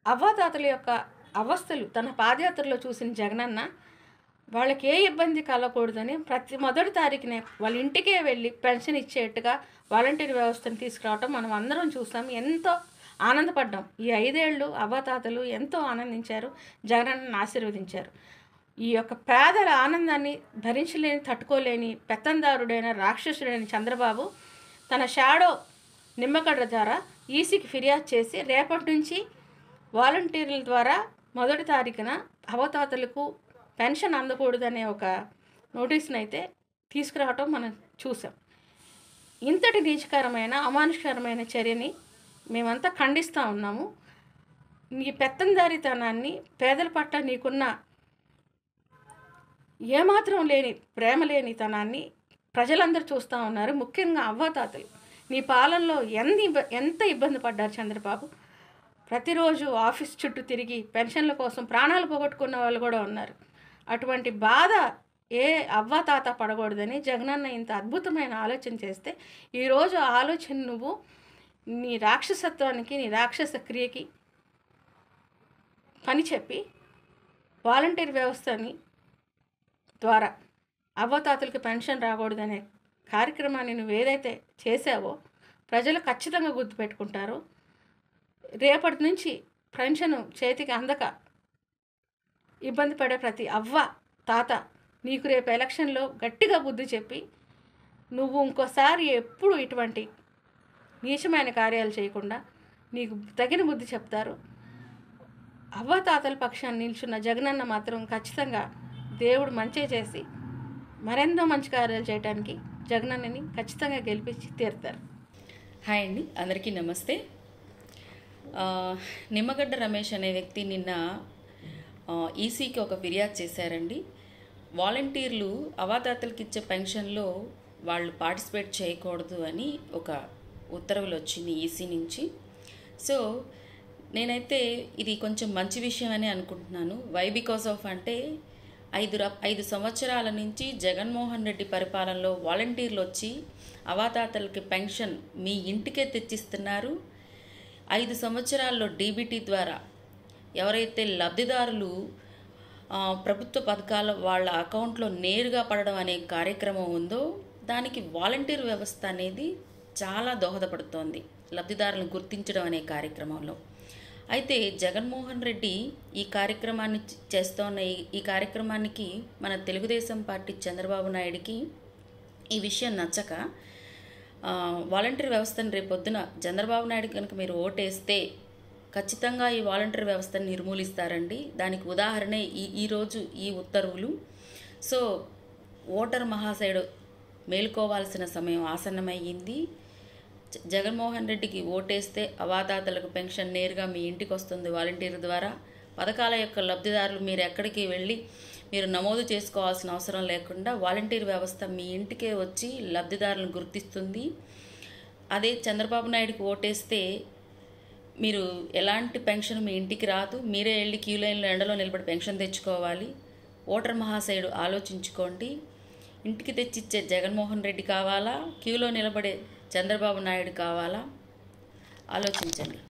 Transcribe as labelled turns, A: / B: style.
A: అవ్వాతాతల యొక్క అవస్థలు తన పాదయాత్రలో చూసిన జగనన్న వాళ్ళకి ఏ ఇబ్బంది కలగకూడదని ప్రతి మొదటి తారీఖునే వాళ్ళ ఇంటికే వెళ్ళి పెన్షన్ ఇచ్చేట్టుగా వాలంటీర్ వ్యవస్థను తీసుకురావటం మనం అందరం చూసాం. ఎంతో ఆనందపడ్డాం. ఈ 5 ఏళ్ళు అవ్వాతాతలు ఎంతో ఆనందించారు, జగనన్నను ఆశీర్వదించారు. ఈ యొక్క పేదల ఆనందాన్ని భరించలేని, తట్టుకోలేని పెత్తందారుడైన రాక్షసుడైన చంద్రబాబు తన షాడో నిమ్మగడ్డ ద్వారా ఈసీకి ఫిర్యాదు చేసి రేపటి నుంచి వాలంటీర్ల ద్వారా మొదటి తారీఖున అవ్వాతాతలకు పెన్షన్ అందకూడదనే ఒక నోటీస్ని అయితే తీసుకురావటం మనం చూసాం. ఇంతటి నీచకరమైన అమానుషకరమైన చర్యని మేమంతా ఖండిస్తూ ఉన్నాము. నీ పెత్తందారితనాన్ని, పేదల పట్ల నీకున్న ఏమాత్రం లేని ప్రేమ లేనితనాన్ని ప్రజలందరూ చూస్తూ ఉన్నారు. ముఖ్యంగా అవ్వాతాతలు నీ పాలనలో ఎంత ఇబ్బంది పడ్డారు చంద్రబాబు. ప్రతిరోజు ఆఫీస్ చుట్టూ తిరిగి పెన్షన్ల కోసం ప్రాణాలు పోగొట్టుకున్న వాళ్ళు కూడా ఉన్నారు. అటువంటి బాధ ఏ అవ్వాతాత పడకూడదని జగనన్న ఇంత అద్భుతమైన ఆలోచన చేస్తే ఈరోజు ఆ ఆలోచన నువ్వు నీ రాక్షసత్వానికి, నీ రాక్షస క్రియకి పని చెప్పి వాలంటీర్ వ్యవస్థని ద్వారా అవ్వాతాతలకు పెన్షన్ రాకూడదనే కార్యక్రమాన్ని నువ్వు ఏదైతే చేసావో ప్రజలు ఖచ్చితంగా గుర్తుపెట్టుకుంటారు. రేపటి నుంచి పెన్షన్ చేతికి అందక ఇబ్బంది పడే ప్రతి అవ్వ తాత నీకు రేపు ఎలక్షన్లో గట్టిగా బుద్ధి చెప్పి నువ్వు ఇంకోసారి ఎప్పుడు ఇటువంటి నీచమైన కార్యాలు చేయకుండా నీకు తగిన బుద్ధి చెప్తారు. అవ్వాతాతల పక్షాన్ని నిల్చున్న జగనన్న మాత్రం ఖచ్చితంగా దేవుడు మంచి చేసి మరెన్నో మంచి కార్యాలు చేయడానికి జగనన్నని ఖచ్చితంగా గెలిపించి తీరుతారు.
B: హాయ్ అండి, అందరికీ నమస్తే. నిమ్మగడ్డ రమేష్ అనే వ్యక్తి నిన్న ఈసీకి ఒక ఫిర్యాదు చేశారండి. వాలంటీర్లు అవ్వాతాతలకు ఇచ్చే పెన్షన్లో వాళ్ళు పార్టిసిపేట్ చేయకూడదు అని ఒక ఉత్తర్వులు వచ్చింది ఈసీ నుంచి. సో నేనైతే ఇది కొంచెం మంచి విషయం అని అనుకుంటున్నాను. వై బికాస్ ఆఫ్ అంటే 5 సంవత్సరాల నుంచి జగన్మోహన్ రెడ్డి పరిపాలనలో వాలంటీర్లు వచ్చి అవ్వాతాతలకి పెన్షన్ మీ ఇంటికే తెచ్చిస్తున్నారు. 5 సంవత్సరాల్లో డీబీటీ ద్వారా ఎవరైతే లబ్ధిదారులు ప్రభుత్వ పథకాల వాళ్ళ అకౌంట్లో నేరుగా పడడం అనే కార్యక్రమం ఉందో దానికి వాలంటీర్ వ్యవస్థ అనేది చాలా దోహదపడుతోంది లబ్ధిదారులను గుర్తించడం అనే కార్యక్రమంలో. అయితే జగన్మోహన్ రెడ్డి ఈ కార్యక్రమాన్ని చేస్తున్న ఈ కార్యక్రమానికి మన తెలుగుదేశం పార్టీ చంద్రబాబు నాయుడికి ఈ విషయం నచ్చక వాలంటీర్ వ్యవస్థను రేపొద్దున చంద్రబాబు నాయుడు కనుక మీరు ఓటేస్తే ఖచ్చితంగా ఈ వాలంటీర్ వ్యవస్థను నిర్మూలిస్తారండి. దానికి ఉదాహరణ ఈరోజు ఈ ఉత్తర్వులు. సో ఓటర్ మహాశయుడు మేలుకోవాల్సిన సమయం ఆసన్నమయ్యింది. జగన్మోహన్ రెడ్డికి ఓటేస్తే అవ్వాతాతలకు పెన్షన్ నేరుగా మీ ఇంటికి వస్తుంది వాలంటీర్ ద్వారా. పథకాల యొక్క లబ్ధిదారులు మీరు ఎక్కడికి వెళ్ళి మీరు నమోదు చేసుకోవాల్సిన అవసరం లేకుండా వాలంటీర్ వ్యవస్థ మీ ఇంటికే వచ్చి లబ్ధిదారులను గుర్తిస్తుంది. అదే చంద్రబాబు నాయుడుకి ఓటేస్తే మీరు ఎలాంటి పెన్షన్ మీ ఇంటికి రాదు. మీరే వెళ్ళి క్యూ లైన్లో ఎండలో నిలబడి పెన్షన్ తెచ్చుకోవాలి. ఓటర్ మహాశయుడు ఆలోచించుకోండి. ఇంటికి తెచ్చిచ్చే జగన్మోహన్ రెడ్డి కావాలా, క్యూలో నిలబడే చంద్రబాబు నాయుడు కావాలా? ఆలోచించండి.